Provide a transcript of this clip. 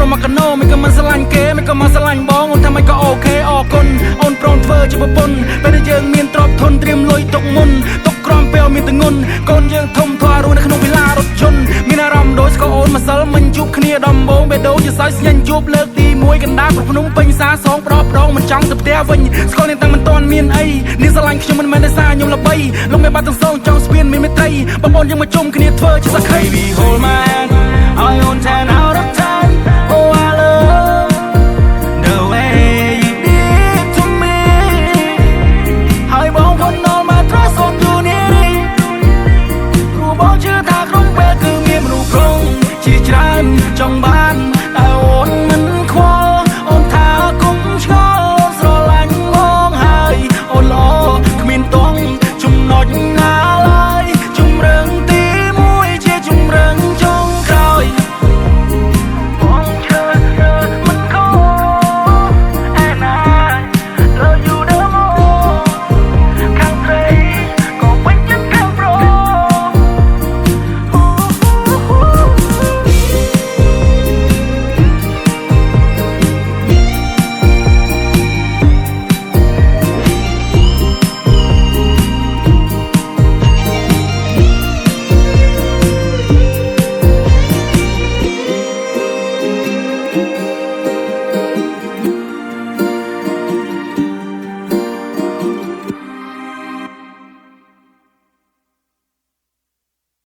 ប្រមកកណូមិនក៏មិនស្រឡាញ់គេមិនក៏មកស្រឡាញ់បងអូនថាមិនក៏អូខេអរគុណអូនប្រងធ្វើជាប្រពន្ធពេលដែលយើងមានទ្រព្យធនត្រៀមលុយទុកមុនទុកក្រំពេលមានទងន់កូនយើងធំធွာរស់នៅក្នុងវិឡារថយន្តមានអារម្មណ៍ដូចស្គាល់អូនម្សិលមិនជួបគ្នាដំបូងបេះដូងជាសើចស្ញាញ់ជួបលើកទី1កណ្ដាលភ្នំពេញសាសងប្រដប្រងមិនចង់ទៅផ្ទះវិញស្គាល់នាងតាំងមិនទាន់មានអីនាងស្រឡាញ់ខ្ញុំមិនមែនតែសារខ្ញុំល្បីលោកមេបាត់ទាំងសងចង់ស្ពានមានមេត្រីបងប្អូនយើងមកជុំគ្នាធ្វើជាសក្ខី Baby hold my hand I own 10 out of 10